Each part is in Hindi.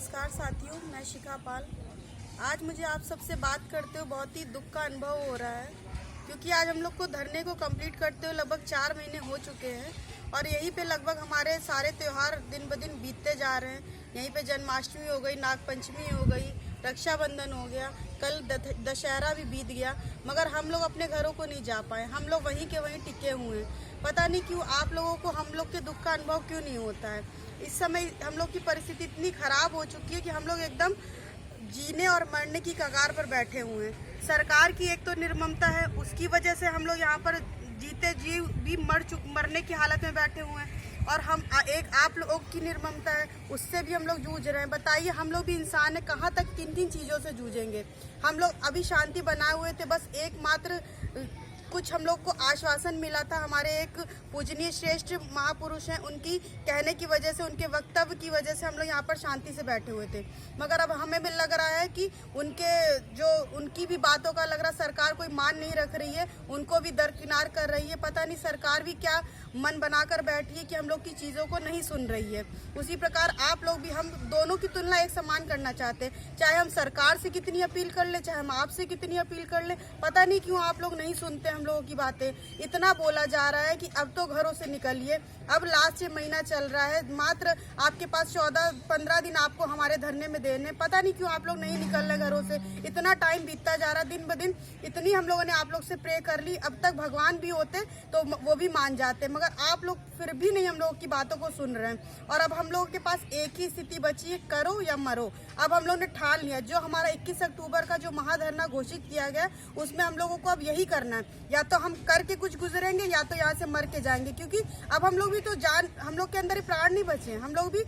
नमस्कार साथियों, मैं शिखा पाल। आज मुझे आप सबसे बात करते हुए बहुत ही दुख का अनुभव हो रहा है, क्योंकि आज हम लोग को धरने को कंप्लीट करते हुए लगभग 4 महीने हो चुके हैं और यहीं पे लगभग हमारे सारे त्यौहार दिन ब दिन बीतते जा रहे हैं। यहीं पे जन्माष्टमी हो गई, नागपंचमी हो गई, रक्षाबंधन हो गया, कल दशहरा भी बीत गया, मगर हम लोग अपने घरों को नहीं जा पाए। हम लोग वहीं के वहीं टिके हुए हैं। पता नहीं क्यों आप लोगों को हम लोग के दुख का अनुभव क्यों नहीं होता है। इस समय हम लोग की परिस्थिति इतनी खराब हो चुकी है कि हम लोग एकदम जीने और मरने की कगार पर बैठे हुए हैं। सरकार की एक तो निर्ममता है, उसकी वजह से हम लोग यहाँ पर जीते जी भी मरने की हालत में बैठे हुए हैं, और हम एक आप लोगों की निर्ममता है, उससे भी हम लोग जूझ रहे हैं। बताइए, हम लोग भी इंसान है, कहाँ तक किन किन चीज़ों से जूझेंगे। हम लोग अभी शांति बनाए हुए थे, बस एकमात्र कुछ हम लोग को आश्वासन मिला था। हमारे एक पूजनीय श्रेष्ठ महापुरुष हैं, उनकी कहने की वजह से, उनके वक्तव्य की वजह से हम लोग यहाँ पर शांति से बैठे हुए थे। मगर अब हमें भी लग रहा है कि उनकी भी बातों का लग रहा सरकार कोई मान नहीं रख रही है, उनको भी दरकिनार कर रही है। पता नहीं सरकार भी क्या मन बनाकर बैठी है कि हम लोग की चीज़ों को नहीं सुन रही है। उसी प्रकार आप लोग भी, हम दोनों की तुलना एक समान करना चाहते हैं। चाहे हम सरकार से कितनी अपील कर ले, चाहे हम आपसे कितनी अपील कर ले, पता नहीं क्यों आप लोग नहीं सुनते हम लोगों की बातें। इतना बोला जा रहा है कि अब तो घरों से निकलिए, अब लास्ट महीना चल रहा है, मात्र आपके पास 14-15 दिन आपको हमारे धरने में देने। पता नहीं क्यों आप लोग नहीं निकल रहे घरों से। इतना टाइम बीतता जा रहा, दिन ब दिन इतनी हम लोगों ने आप लोग से प्रे कर ली। अब तक भगवान भी होते तो वो भी मान जाते, मगर आप लोग फिर भी नहीं हम लोगों की बातों को सुन रहे हैं। और अब हम लोगों के पास एक ही स्थिति बची है, करो या मरो। अब हम लोगों ने ठान लिया, जो हमारा 21 अक्टूबर का जो महाधरना घोषित किया गया, उसमें हम लोगों को अब यही करना है। या तो हम करके कुछ गुजरेंगे, या तो यहाँ से मर के जाएंगे, क्योंकि अब हम लोग भी तो हम लोग के अंदर ही प्राण नहीं बचे हैं। हम लोग भी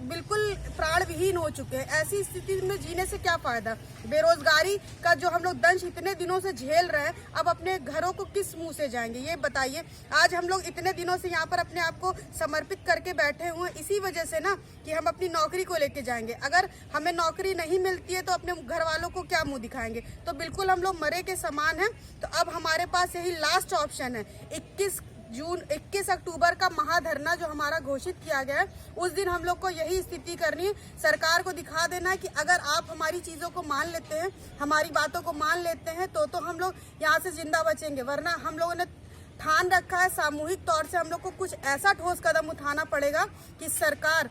बिल्कुल प्राण विहीन हो चुके हैं। ऐसी स्थिति में जीने से क्या फायदा। बेरोजगारी का जो हम लोग दंश इतने दिनों से झेल रहे हैं, अब अपने घरों को किस मुंह से जाएंगे, ये बताइए। आज हम लोग इतने दिनों से यहाँ पर अपने आप को समर्पित करके बैठे हुए हैं, इसी वजह से ना कि हम अपनी नौकरी को लेके जाएंगे। अगर हमें नौकरी नहीं मिलती है तो अपने घर वालों को क्या मुंह दिखाएंगे। तो बिल्कुल हम लोग मरे के समान हैं। तो अब हमारे पास यही लास्ट ऑप्शन है। 21 अक्टूबर का महाधरना जो हमारा घोषित किया गया है, उस दिन हम लोग को यही स्थिति करनी है। सरकार को दिखा देना है कि अगर आप हमारी चीज़ों को मान लेते हैं, हमारी बातों को मान लेते हैं, तो हम लोग यहाँ से जिंदा बचेंगे। वरना हम लोगों ने ठान रखा है, सामूहिक तौर से हम लोग को कुछ ऐसा ठोस कदम उठाना पड़ेगा कि सरकार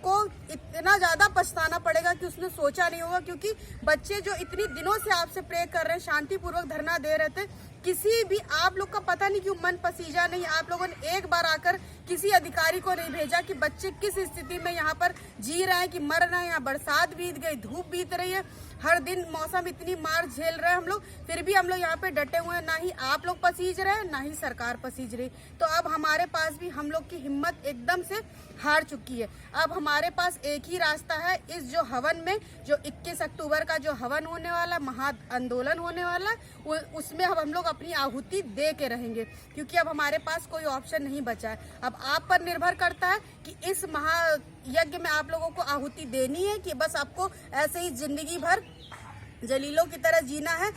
को इतना ज़्यादा पछताना पड़ेगा कि उसने सोचा नहीं होगा। क्योंकि बच्चे जो इतनी दिनों से आपसे प्रे कर रहे हैं, शांतिपूर्वक धरना दे रहे थे, किसी भी आप लोग का पता नहीं क्यों मन पसीजा नहीं। आप लोगों ने एक बार आकर किसी अधिकारी को नहीं भेजा कि बच्चे किस स्थिति में यहाँ पर जी रहे हैं, कि मर रहे हैं। यहाँ बरसात बीत गई, धूप बीत रही है, हर दिन मौसम इतनी मार झेल रहे हैं हम लोग, फिर भी हम लोग यहाँ पे डटे हुए हैं। ना ही आप लोग पसीज रहे हैं, ना ही सरकार पसीज रही। तो अब हमारे पास भी, हम लोग की हिम्मत एकदम से हार चुकी है। अब हमारे पास एक ही रास्ता है, इस जो हवन में, जो 21 अक्टूबर का जो हवन होने वाला, महा आंदोलन होने वाला, उसमें अब हम लोग अपनी आहुति दे के रहेंगे, क्योंकि अब हमारे पास कोई ऑप्शन नहीं बचा है। अब आप पर निर्भर करता है कि इस महायज्ञ में आप लोगों को आहुति देनी है, कि बस आपको ऐसे ही जिंदगी भर जलीलों की तरह जीना है,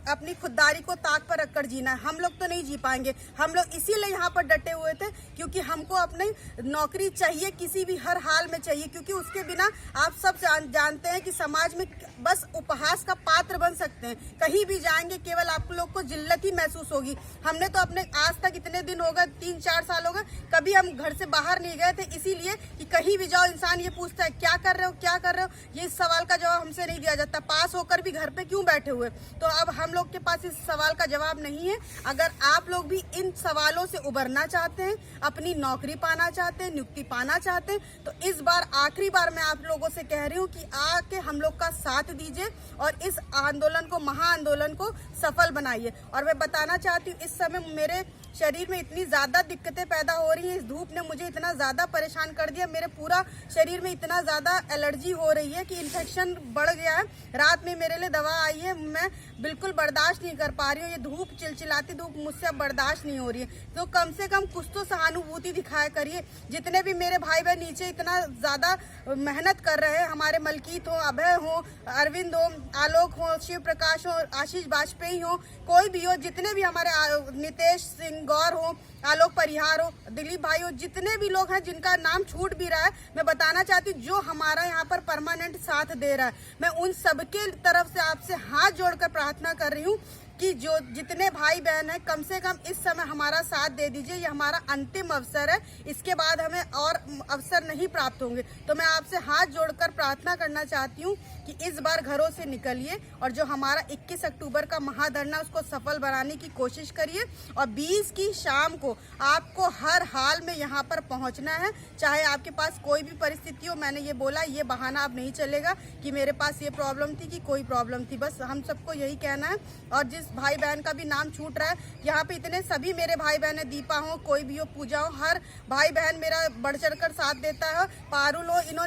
अपनी खुददारी को ताक पर रखकर जीना है। हम लोग तो नहीं जी पाएंगे। हम लोग इसीलिए यहाँ पर डटे हुए थे, क्योंकि हमको अपनी नौकरी चाहिए, किसी भी हर हाल में चाहिए। क्योंकि उसके बिना आप सब जानते हैं कि समाज में बस उपहास का पात्र बन सकते हैं। कहीं भी जाएंगे केवल आप लोग को जिल्लत ही महसूस होगी। हमने तो अपने आज तक इतने दिन हो गए, 3-4 साल हो गए, कभी हम घर से बाहर नहीं गए थे, इसीलिए कि कहीं भी जाओ इंसान ये पूछता है क्या कर रहे हो, क्या कर रहे हो। ये सवाल का जवाब हमसे नहीं दिया जाता। पास होकर भी घर पे क्यों बैठे हुए। तो अब हम लोग के पास इस सवाल का जवाब नहीं है। अगर आप लोग भी इन सवालों से उबरना चाहते हैं, अपनी नौकरी पाना चाहते हैं, नियुक्ति पाना चाहते हैं, तो इस बार आखिरी बार मैं आप लोगों से कह रही हूँ कि आके हम लोग का साथ दीजिए और इस आंदोलन को, महाआंदोलन को सफल बनाइए। और मैं बताना चाहती हूँ, इस समय मेरे शरीर में इतनी ज़्यादा दिक्कतें पैदा हो रही हैं। इस धूप ने मुझे इतना ज़्यादा परेशान कर दिया, मेरे पूरा शरीर में इतना ज़्यादा एलर्जी हो रही है कि इन्फेक्शन बढ़ गया है। रात में मेरे लिए दवा आई है, मैं बिल्कुल बर्दाश्त नहीं कर पा रही हूँ। ये धूप, चिलचिलाती धूप मुझसे अब बर्दाश्त नहीं हो रही है। तो कम से कम कुछ तो सहानुभूति दिखाया करिए। जितने भी मेरे भाई बहन नीचे इतना ज़्यादा मेहनत कर रहे हैं, हमारे मलकीत हो, अभय हो, अरविंद हो, आलोक हो, शिव प्रकाश हो, आशीष वाजपेयी हो, कोई भी हो, जितने भी हमारे नितेश सिंह सिंह गौर हो, आलोक परिहार हो, दिलीप भाई हो, जितने भी लोग हैं जिनका नाम छूट भी रहा है, मैं बताना चाहती हूँ जो हमारा यहाँ पर परमानेंट साथ दे रहा है, मैं उन सबके तरफ से आपसे हाथ जोड़कर प्रार्थना कर रही हूँ कि जो जितने भाई बहन हैं कम से कम इस समय हमारा साथ दे दीजिए। ये हमारा अंतिम अवसर है, इसके बाद हमें और अवसर नहीं प्राप्त होंगे। तो मैं आपसे हाथ जोड़कर प्रार्थना करना चाहती हूँ कि इस बार घरों से निकलिए और जो हमारा 21 अक्टूबर का महाधरना उसको सफल बनाने की कोशिश करिए। और 20 की शाम को आपको हर हाल में यहाँ पर पहुँचना है, चाहे आपके पास कोई भी परिस्थिति हो। मैंने ये बोला, ये बहाना अब नहीं चलेगा कि मेरे पास ये प्रॉब्लम थी कि कोई प्रॉब्लम थी, बस हम सबको यही कहना है। और जिस भाई बहन का भी नाम छूट रहा है, यहाँ पे इतने सभी मेरे भाई बहन है, दीपा हो, कोई भी हो, पूजा हो, हर भाई बहन मेरा बढ़ चढ़ कर साथ देता है। पारुल हो, इन्होंने